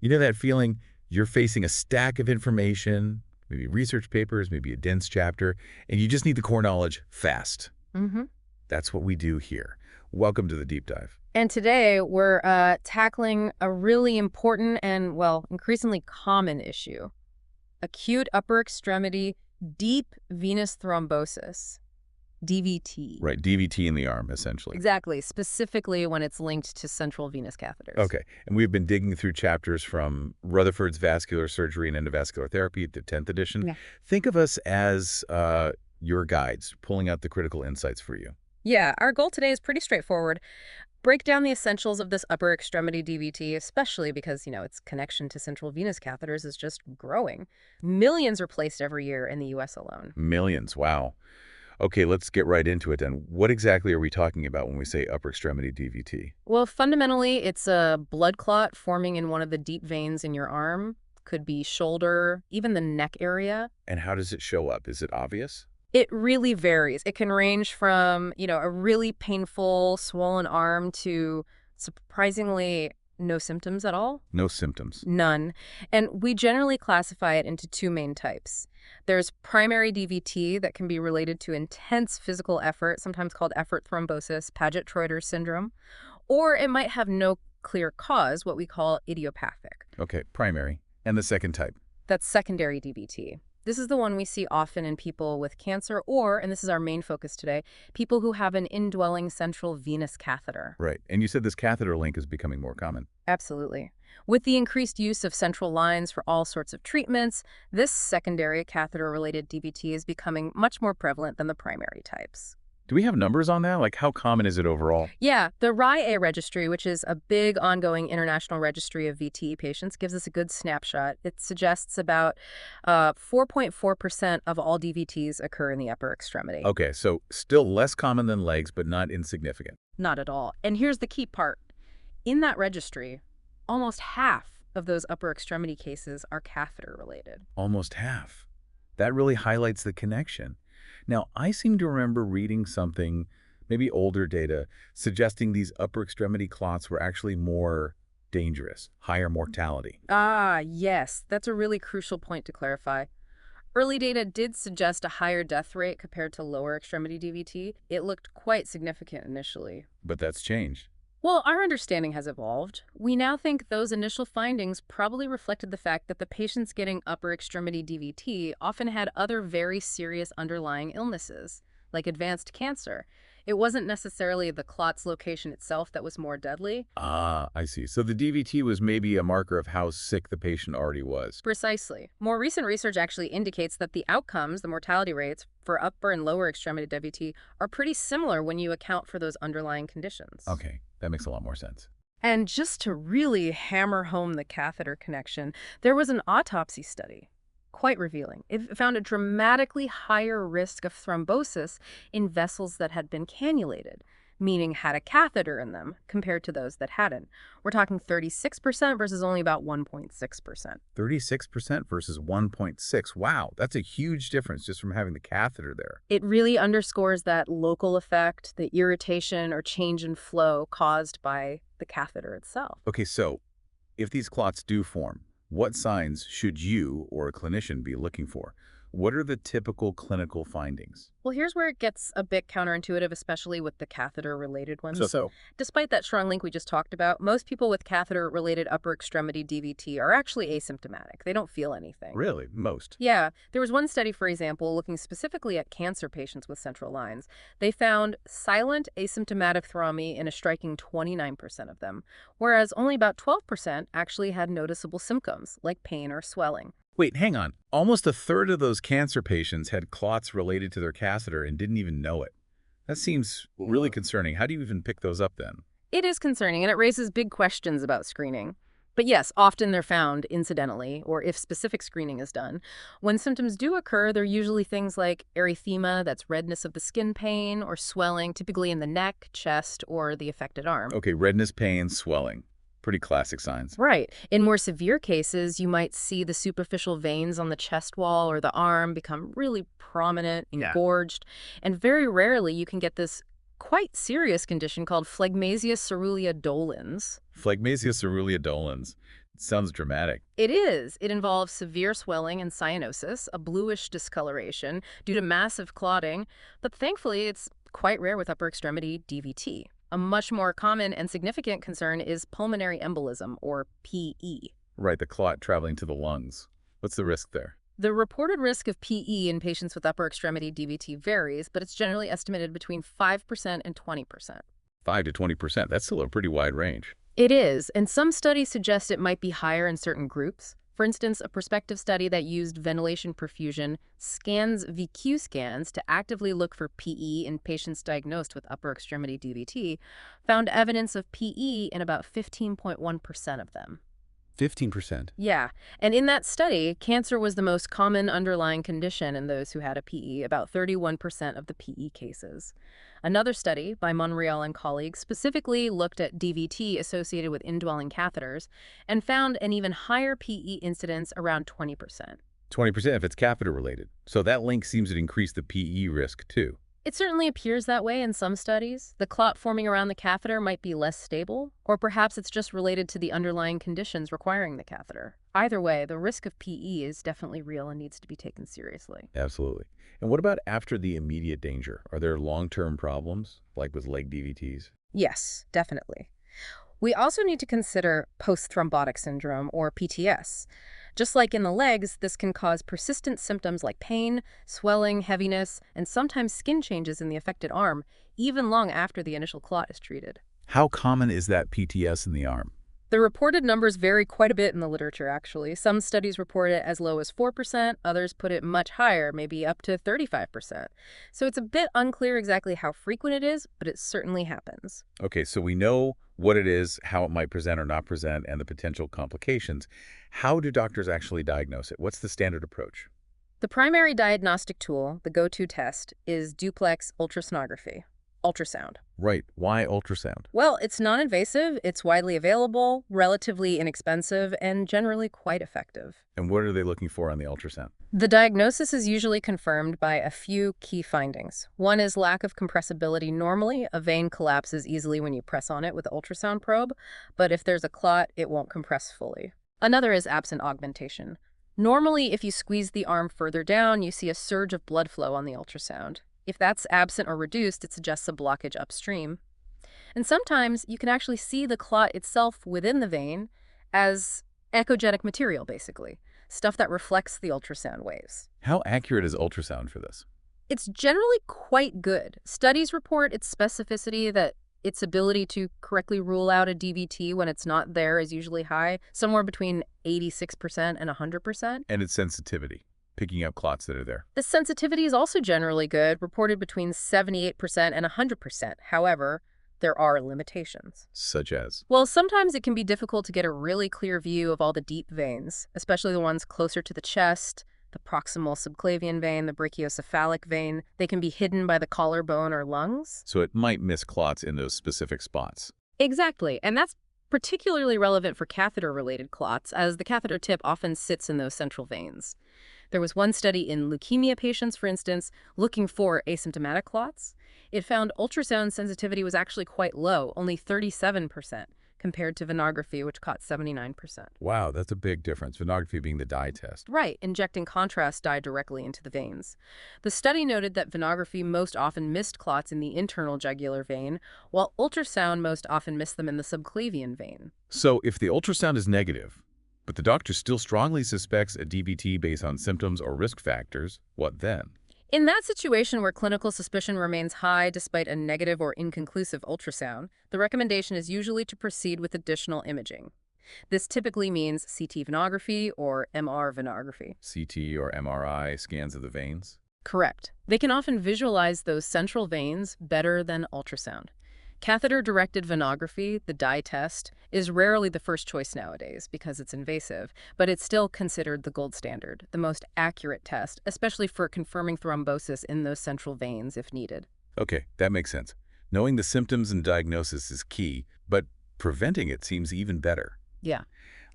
You know that feeling? You're facing a stack of information, maybe research papers, maybe a dense chapter, and you just need the core knowledge fast. Mm-hmm. That's what we do here. Welcome to the deep dive. And today we're tackling a really important and, well, increasingly common issue: acute upper extremity deep venous thrombosis, DVT. Right, DVT in the arm, essentially. Exactly, specifically when it's linked to central venous catheters. Okay, and we've been digging through chapters from Rutherford's Vascular Surgery and Endovascular Therapy, the 10th edition. Yeah. Think of us as your guides, pulling out the critical insights for you. Yeah, our goal today is pretty straightforward. Break down the essentials of this upper extremity DVT, especially because, its connection to central venous catheters is just growing. Millions are placed every year in the U.S. alone. Millions, wow. Okay, let's get right into it then. What exactly are we talking about when we say upper extremity DVT? Well, fundamentally, it's a blood clot forming in one of the deep veins in your arm. Could be shoulder, even the neck area. And how does it show up? Is it obvious? It really varies. It can range from, a really painful, swollen arm to surprisingly no symptoms at all. No symptoms. None. And we generally classify it into two main types. There's primary DVT that can be related to intense physical effort, sometimes called effort thrombosis, Paget-Treuter syndrome, or it might have no clear cause, what we call idiopathic. Okay, primary. And the second type? That's secondary DVT. This is the one we see often in people with cancer or, and this is our main focus today, people who have an indwelling central venous catheter. Right. And you said this catheter link is becoming more common. Absolutely. With the increased use of central lines for all sorts of treatments, this secondary catheter-related DVT is becoming much more prevalent than the primary types. Do we have numbers on that? Like, how common is it overall? Yeah, the RI-A registry, which is a big ongoing international registry of VTE patients, gives us a good snapshot. It suggests about 4.4% of all DVTs occur in the upper extremity. Okay, so still less common than legs, but not insignificant. Not at all. And here's the key part. In that registry, almost half of those upper extremity cases are catheter-related. Almost half. That really highlights the connection. Now, I seem to remember reading something, maybe older data, suggesting these upper extremity clots were actually more dangerous, higher mortality. Ah, yes. That's a really crucial point to clarify. Early data did suggest a higher death rate compared to lower extremity DVT. It looked quite significant initially. But that's changed. Well, our understanding has evolved. We now think those initial findings probably reflected the fact that the patients getting upper extremity DVT often had other very serious underlying illnesses, like advanced cancer. It wasn't necessarily the clot's location itself that was more deadly. Ah, I see. So the DVT was maybe a marker of how sick the patient already was. Precisely. More recent research actually indicates that the outcomes, the mortality rates, for upper and lower extremity DVT are pretty similar when you account for those underlying conditions. Okay, that makes a lot more sense. And just to really hammer home the catheter connection, there was an autopsy study. Quite revealing. It found a dramatically higher risk of thrombosis in vessels that had been cannulated, meaning had a catheter in them, compared to those that hadn't. We're talking 36% versus only about 1.6%. 36% versus 1.6. Wow, that's a huge difference just from having the catheter there. It really underscores that local effect, the irritation or change in flow caused by the catheter itself. Okay, so if these clots do form, what signs should you or a clinician be looking for? What are the typical clinical findings? Well, here's where it gets a bit counterintuitive, especially with the catheter-related ones. So Despite that strong link we just talked about, most people with catheter-related upper extremity DVT are actually asymptomatic. They don't feel anything. really, most. Yeah, there was one study, for example, looking specifically at cancer patients with central lines. They found silent asymptomatic thrombi in a striking 29% of them, whereas only about 12% actually had noticeable symptoms, like pain or swelling. Wait, hang on. Almost a third of those cancer patients had clots related to their catheter and didn't even know it. That seems really concerning. How do you even pick those up then? It is concerning, and it raises big questions about screening. But yes, often they're found incidentally, or if specific screening is done. When symptoms do occur, they're usually things like erythema, that's redness of the skin, pain, or swelling, typically in the neck, chest, or the affected arm. Okay, redness, pain, swelling. Pretty classic signs. Right. In more severe cases, you might see the superficial veins on the chest wall or the arm become really prominent, engorged. And very rarely you can get this quite serious condition called phlegmasia cerulea dolens. Phlegmasia cerulea dolens. Sounds dramatic. It is. It involves severe swelling and cyanosis, a bluish discoloration due to massive clotting, but thankfully it's quite rare with upper extremity DVT. A much more common and significant concern is pulmonary embolism, or PE. Right, the clot traveling to the lungs. What's the risk there? The reported risk of PE in patients with upper extremity DVT varies, but it's generally estimated between 5% and 20%. 5 to 20%. That's still a pretty wide range. It is, and some studies suggest it might be higher in certain groups. For instance, a prospective study that used ventilation perfusion scans VQ scans to actively look for PE in patients diagnosed with upper extremity DVT found evidence of PE in about 15.1% of them. 15%. Yeah, and in that study, cancer was the most common underlying condition in those who had a PE, about 31% of the PE cases. Another study by Monreal and colleagues specifically looked at DVT associated with indwelling catheters and found an even higher PE incidence, around 20%. 20% if it's catheter-related. So that link seems to increase the PE risk, too. It certainly appears that way in some studies. The clot forming around the catheter might be less stable, or perhaps it's just related to the underlying conditions requiring the catheter. Either way, the risk of PE is definitely real and needs to be taken seriously. Absolutely. And what about after the immediate danger? Are there long-term problems, like with leg DVTs? Yes, definitely. We also need to consider post-thrombotic syndrome, or PTS. Just like in the legs, this can cause persistent symptoms like pain, swelling, heaviness, and sometimes skin changes in the affected arm, even long after the initial clot is treated. How common is that PTS in the arm? The reported numbers vary quite a bit in the literature, actually. Some studies report it as low as 4%, others put it much higher, maybe up to 35%. So it's a bit unclear exactly how frequent it is, but it certainly happens. Okay, so we know what it is, how it might present or not present, and the potential complications. How do doctors actually diagnose it? What's the standard approach? The primary diagnostic tool, the go-to test, is duplex ultrasonography, ultrasound. Right. Why ultrasound? Well, it's non-invasive, it's widely available, relatively inexpensive, and generally quite effective. And what are they looking for on the ultrasound? The diagnosis is usually confirmed by a few key findings. One is lack of compressibility. Normally, a vein collapses easily when you press on it with an ultrasound probe, but if there's a clot, it won't compress fully. Another is absent augmentation. Normally, if you squeeze the arm further down, you see a surge of blood flow on the ultrasound. If that's absent or reduced, it suggests a blockage upstream. And sometimes you can actually see the clot itself within the vein as echogenic material, basically, stuff that reflects the ultrasound waves. How accurate is ultrasound for this? It's generally quite good. Studies report its specificity, that its ability to correctly rule out a DVT when it's not there, is usually high, somewhere between 86% and 100%. And its sensitivity, picking up clots that are there. The sensitivity is also generally good, reported between 78% and 100%. However, there are limitations. Such as? Well, sometimes it can be difficult to get a really clear view of all the deep veins, especially the ones closer to the chest, the proximal subclavian vein, the brachiocephalic vein. They can be hidden by the collarbone or lungs. So it might miss clots in those specific spots. Exactly, and that's particularly relevant for catheter-related clots, as the catheter tip often sits in those central veins. There was one study in leukemia patients, for instance, looking for asymptomatic clots. It found ultrasound sensitivity was actually quite low, only 37%, compared to venography, which caught 79%. Wow, that's a big difference. Venography being the dye test. Right, injecting contrast dye directly into the veins. The study noted that venography most often missed clots in the internal jugular vein, while ultrasound most often missed them in the subclavian vein. So if the ultrasound is negative, but the doctor still strongly suspects a DVT based on symptoms or risk factors, what then? In that situation where clinical suspicion remains high despite a negative or inconclusive ultrasound, the recommendation is usually to proceed with additional imaging. This typically means CT venography or MR venography. CT or MRI scans of the veins? Correct. They can often visualize those central veins better than ultrasound. Catheter-directed venography, the dye test, is rarely the first choice nowadays because it's invasive, but it's still considered the gold standard, the most accurate test, especially for confirming thrombosis in those central veins if needed. Okay, that makes sense. Knowing the symptoms and diagnosis is key, but preventing it seems even better. Yeah.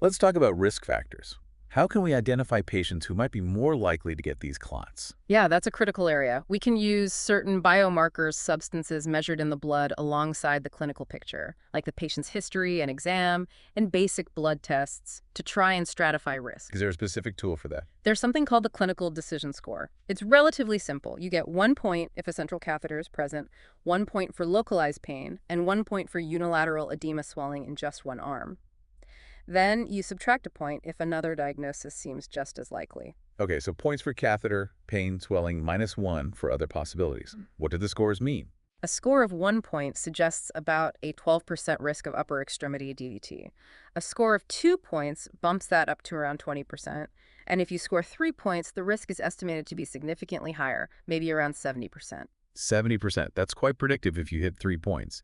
Let's talk about risk factors. How can we identify patients who might be more likely to get these clots? Yeah, that's a critical area. We can use certain biomarkers, substances measured in the blood alongside the clinical picture, like the patient's history and exam, and basic blood tests to try and stratify risk. Is there a specific tool for that? There's something called the clinical decision score. It's relatively simple. You get 1 point if a central catheter is present, 1 point for localized pain, and 1 point for unilateral edema swelling in just one arm. Then you subtract a point if another diagnosis seems just as likely. Okay, so points for catheter, pain, swelling, -1 for other possibilities. What do the scores mean? A score of 1 point suggests about a 12% risk of upper extremity DVT. A score of 2 points bumps that up to around 20%. And if you score 3 points, the risk is estimated to be significantly higher, maybe around 70%. 70%. That's quite predictive if you hit 3 points.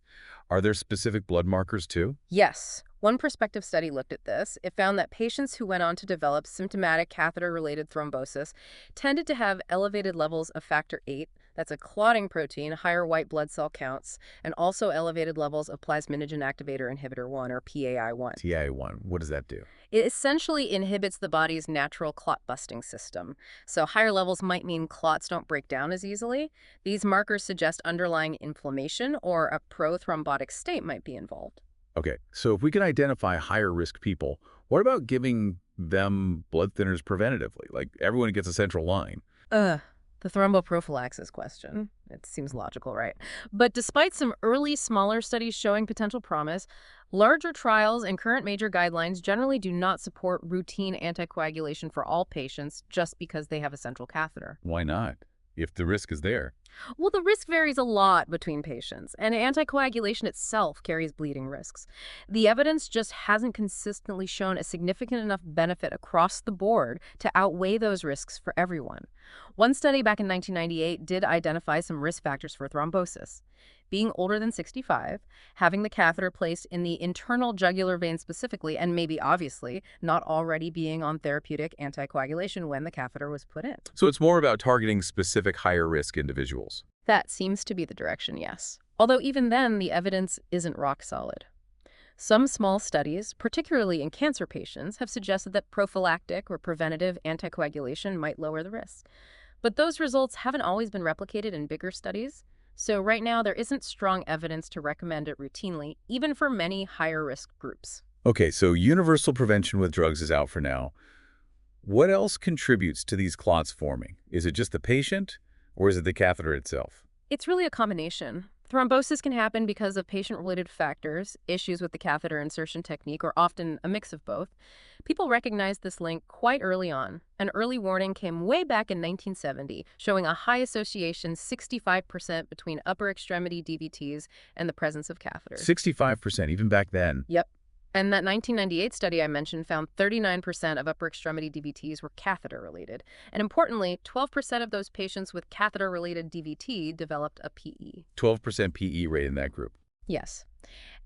Are there specific blood markers too? Yes. One prospective study looked at this. It found that patients who went on to develop symptomatic catheter-related thrombosis tended to have elevated levels of factor VIII, that's a clotting protein, higher white blood cell counts, and also elevated levels of plasminogen activator inhibitor 1, or PAI1. TI1. What does that do? It essentially inhibits the body's natural clot-busting system. So higher levels might mean clots don't break down as easily. These markers suggest underlying inflammation or a prothrombotic state might be involved. Okay, so if we can identify higher risk people, what about giving them blood thinners preventatively? Like everyone gets a central line. The thromboprophylaxis question. It seems logical, right? But despite some early, smaller studies showing potential promise, larger trials and current major guidelines generally do not support routine anticoagulation for all patients just because they have a central catheter. Why not? If the risk is there. Well, the risk varies a lot between patients, and anticoagulation itself carries bleeding risks. The evidence just hasn't consistently shown a significant enough benefit across the board to outweigh those risks for everyone. One study back in 1998 did identify some risk factors for thrombosis. Being older than 65, having the catheter placed in the internal jugular vein specifically, and maybe obviously not already being on therapeutic anticoagulation when the catheter was put in. So it's more about targeting specific higher risk individuals. That seems to be the direction, yes. Although even then, the evidence isn't rock solid. Some small studies, particularly in cancer patients, have suggested that prophylactic or preventative anticoagulation might lower the risk. But those results haven't always been replicated in bigger studies. So right now, there isn't strong evidence to recommend it routinely, even for many higher risk groups. Okay, so universal prevention with drugs is out for now. What else contributes to these clots forming? Is it just the patient, or is it the catheter itself? It's really a combination. Thrombosis can happen because of patient-related factors, issues with the catheter insertion technique, or often a mix of both. People recognized this link quite early on. An early warning came way back in 1970, showing a high association 65% between upper extremity DVTs and the presence of catheters. 65%, even back then. Yep. And that 1998 study I mentioned found 39% of upper extremity DVTs were catheter-related. And importantly, 12% of those patients with catheter-related DVT developed a PE. 12% PE rate in that group. Yes.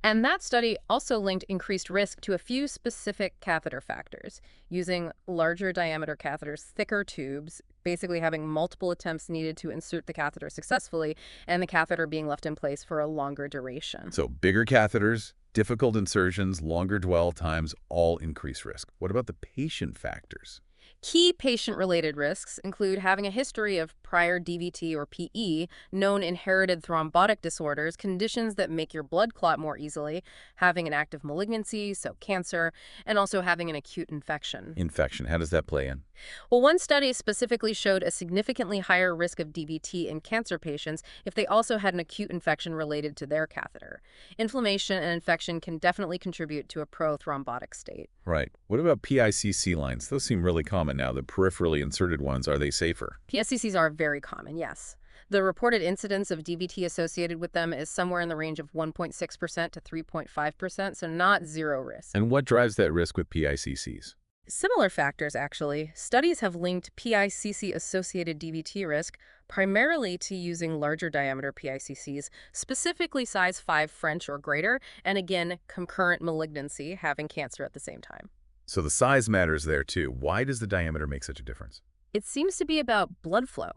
And that study also linked increased risk to a few specific catheter factors, using larger diameter catheters, thicker tubes, basically having multiple attempts needed to insert the catheter successfully, and the catheter being left in place for a longer duration. So bigger catheters, difficult insertions, longer dwell times, all increase risk. What about the patient factors? Key patient-related risks include having a history of prior DVT or PE, known inherited thrombotic disorders, conditions that make your blood clot more easily, having an active malignancy, so cancer, and also having an acute infection. Infection, how does that play in? Well, one study specifically showed a significantly higher risk of DVT in cancer patients if they also had an acute infection related to their catheter. Inflammation and infection can definitely contribute to a prothrombotic state. Right. What about PICC lines? Those seem really common now. The peripherally inserted ones, are they safer? PSCCs are very common, yes. The reported incidence of DVT associated with them is somewhere in the range of 1.6% to 3.5%, so not zero risk. And what drives that risk with PICCs? Similar factors, actually. Studies have linked PICC-associated DVT risk primarily to using larger diameter PICCs, specifically size 5 French or greater, and again, concurrent malignancy, having cancer at the same time. So the size matters there too. Why does the diameter make such a difference? It seems to be about blood flow.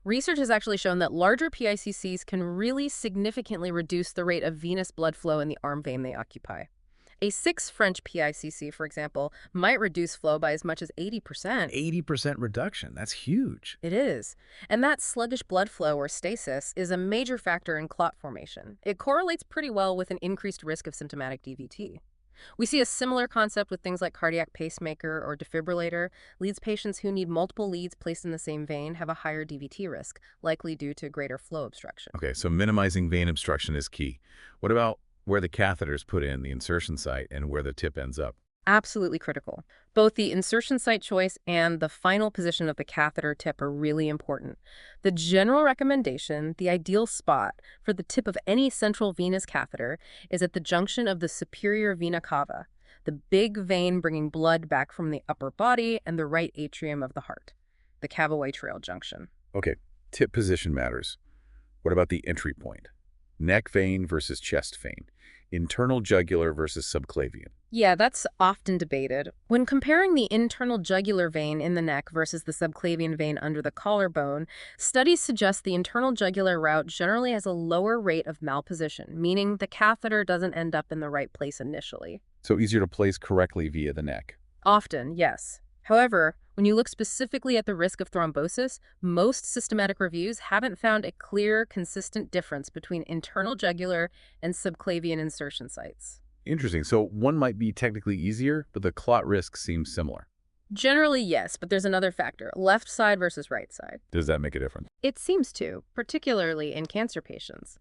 Research has actually shown that larger PICCs can really significantly reduce the rate of venous blood flow in the arm vein they occupy. A 6 French PICC, for example, might reduce flow by as much as 80%. 80% reduction. That's huge. It is. And that sluggish blood flow or stasis is a major factor in clot formation. It correlates pretty well with an increased risk of symptomatic DVT. We see a similar concept with things like cardiac pacemaker or defibrillator. Leads patients who need multiple leads placed in the same vein have a higher DVT risk, likely due to greater flow obstruction. Okay, so minimizing vein obstruction is key. What about where the catheter's put in, the insertion site, and where the tip ends up? Absolutely critical. Both the insertion site choice and the final position of the catheter tip are really important. The general recommendation, the ideal spot for the tip of any central venous catheter, is at the junction of the superior vena cava, the big vein bringing blood back from the upper body, and the right atrium of the heart, the cavaway trail junction. Okay, tip position matters. What about the entry point? Neck vein versus chest vein. Internal jugular versus subclavian. Yeah, that's often debated. When comparing the internal jugular vein in the neck versus the subclavian vein under the collarbone, studies suggest the internal jugular route generally has a lower rate of malposition, meaning the catheter doesn't end up in the right place initially. So easier to place correctly via the neck. Often, yes. However, when you look specifically at the risk of thrombosis, most systematic reviews haven't found a clear, consistent difference between internal jugular and subclavian insertion sites. Interesting. So one might be technically easier, but the clot risk seems similar. Generally, yes, but there's another factor, left side versus right side. Does that make a difference? It seems to, particularly in cancer patients.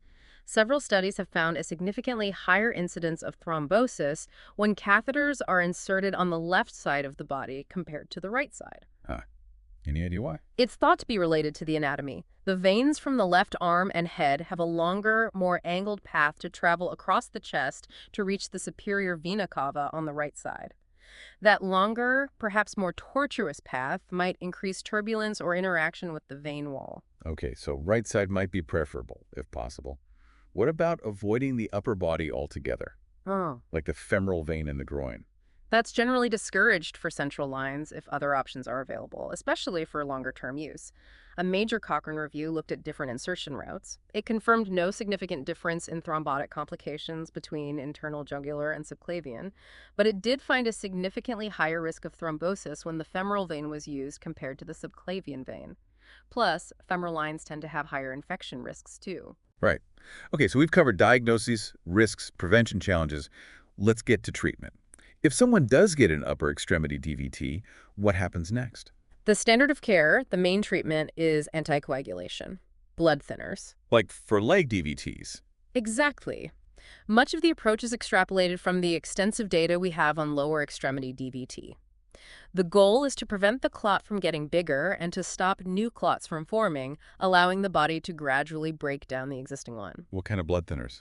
Several studies have found a significantly higher incidence of thrombosis when catheters are inserted on the left side of the body compared to the right side. Any idea why? It's thought to be related to the anatomy. The veins from the left arm and head have a longer, more angled path to travel across the chest to reach the superior vena cava on the right side. That longer, perhaps more tortuous path might increase turbulence or interaction with the vein wall. Okay, so right side might be preferable, if possible. What about avoiding the upper body altogether, Oh. like the femoral vein in the groin? That's generally discouraged for central lines if other options are available, especially for longer-term use. A major Cochrane review looked at different insertion routes. It confirmed no significant difference in thrombotic complications between internal jugular and subclavian, but it did find a significantly higher risk of thrombosis when the femoral vein was used compared to the subclavian vein. Plus, femoral lines tend to have higher infection risks, too. Right. Okay, so we've covered diagnoses, risks, prevention challenges. Let's get to treatment. If someone does get an upper extremity DVT, what happens next? The standard of care, the main treatment, is anticoagulation, blood thinners. Like for leg DVTs. Exactly. Much of the approach is extrapolated from the extensive data we have on lower extremity DVT. The goal is to prevent the clot from getting bigger and to stop new clots from forming, allowing the body to gradually break down the existing one. What kind of blood thinners?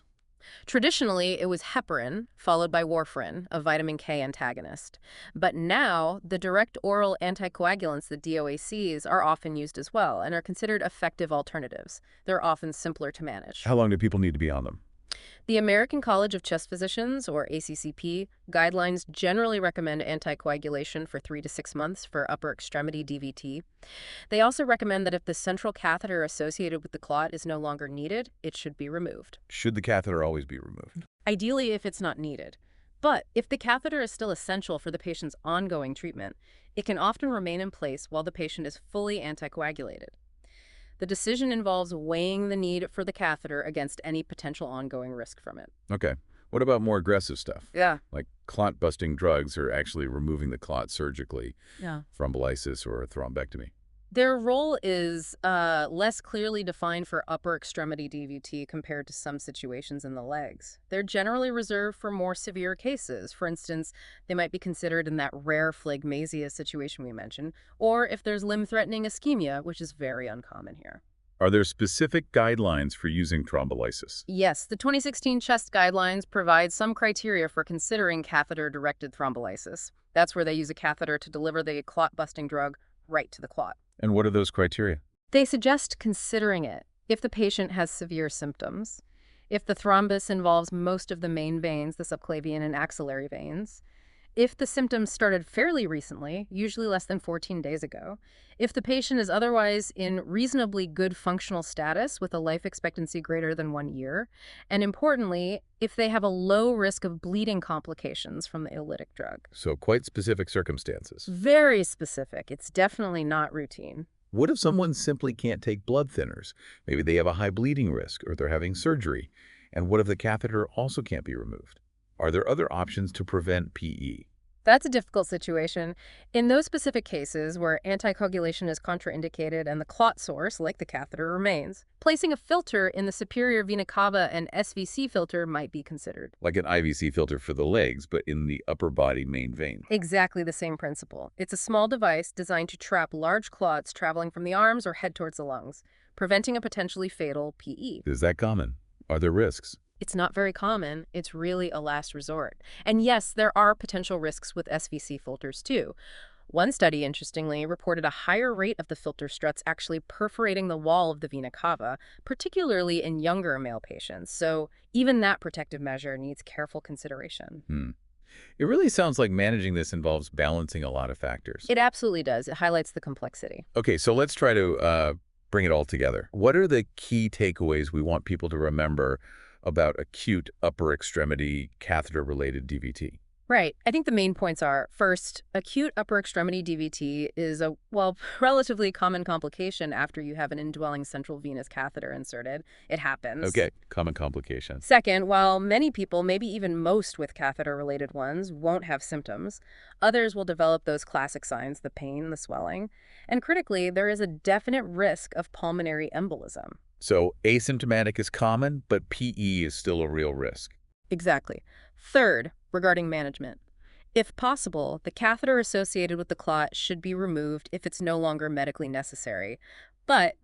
Traditionally, it was heparin, followed by warfarin, a vitamin K antagonist. But now, the direct oral anticoagulants, the DOACs, are often used as well and are considered effective alternatives. They're often simpler to manage. How long do people need to be on them? The American College of Chest Physicians, or ACCP, guidelines generally recommend anticoagulation for 3 to 6 months for upper extremity DVT. They also recommend that if the central catheter associated with the clot is no longer needed, it should be removed. Should the catheter always be removed? Ideally, if it's not needed. But if the catheter is still essential for the patient's ongoing treatment, it can often remain in place while the patient is fully anticoagulated. The decision involves weighing the need for the catheter against any potential ongoing risk from it. Okay. What about more aggressive stuff? Yeah. Like clot-busting drugs or actually removing the clot surgically, Yeah. thrombolysis or thrombectomy? Their role is less clearly defined for upper extremity DVT compared to some situations in the legs. They're generally reserved for more severe cases. For instance, they might be considered in that rare phlegmasia situation we mentioned, or if there's limb-threatening ischemia, which is very uncommon here. Are there specific guidelines for using thrombolysis? Yes, the 2016 CHEST guidelines provide some criteria for considering catheter-directed thrombolysis. That's where they use a catheter to deliver the clot-busting drug right to the clot. And what are those criteria? They suggest considering it if the patient has severe symptoms, if the thrombus involves most of the main veins, the subclavian and axillary veins, If the symptoms started fairly recently, usually less than 14 days ago, if the patient is otherwise in reasonably good functional status with a life expectancy greater than 1 year, and importantly, if they have a low risk of bleeding complications from the elytic drug. So quite specific circumstances. Very specific. It's definitely not routine. What if someone simply can't take blood thinners? Maybe they have a high bleeding risk or they're having surgery. And what if the catheter also can't be removed? Are there other options to prevent PE? That's a difficult situation. In those specific cases where anticoagulation is contraindicated and the clot source, like the catheter, remains, placing a filter in the superior vena cava and SVC filter might be considered. Like an IVC filter for the legs, but in the upper body main vein. Exactly the same principle. It's a small device designed to trap large clots traveling from the arms or head towards the lungs, preventing a potentially fatal PE. Is that common? Are there risks? It's not very common. It's really a last resort. And yes, there are potential risks with SVC filters too. One study, interestingly, reported a higher rate of the filter struts actually perforating the wall of the vena cava, particularly in younger male patients. So even that protective measure needs careful consideration. It really sounds like managing this involves balancing a lot of factors. It absolutely does. It highlights the complexity. Okay, so let's try to bring it all together. What are the key takeaways we want people to remember about acute upper extremity catheter-related DVT? Right. I think the main points are, first, acute upper extremity DVT is a, well, relatively common complication after you have an indwelling central venous catheter inserted. It happens. Okay, common complication. Second, while many people, maybe even most with catheter-related ones, won't have symptoms, others will develop those classic signs, the pain, the swelling. And critically, there is a definite risk of pulmonary embolism. So asymptomatic is common, but PE is still a real risk. Exactly. Third, regarding management. If possible, the catheter associated with the clot should be removed if it's no longer medically necessary. But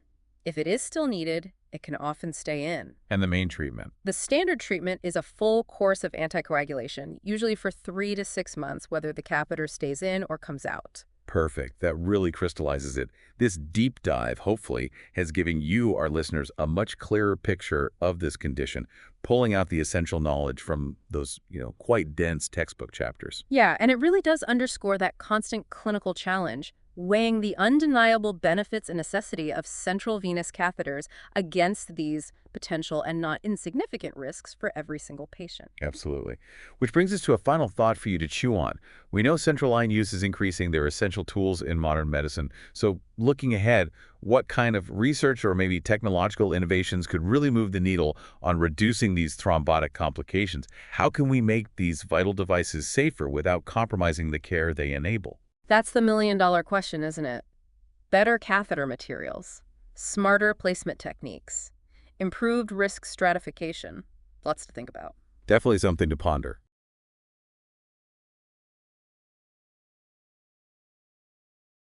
if it is still needed, it can often stay in. And the main treatment? The standard treatment is a full course of anticoagulation, usually for 3 to 6 months, whether the catheter stays in or comes out. Perfect. That really crystallizes it. This deep dive, hopefully, has given you, our listeners, a much clearer picture of this condition, pulling out the essential knowledge from those, quite dense textbook chapters. Yeah, and it really does underscore that constant clinical challenge, weighing the undeniable benefits and necessity of central venous catheters against these potential and not insignificant risks for every single patient. Absolutely. Which brings us to a final thought for you to chew on. We know central line use is increasing. They're essential tools in modern medicine. So looking ahead, what kind of research or maybe technological innovations could really move the needle on reducing these thrombotic complications? How can we make these vital devices safer without compromising the care they enable? That's the million-dollar question, isn't it? Better catheter materials, smarter placement techniques, improved risk stratification. Lots to think about. Definitely something to ponder.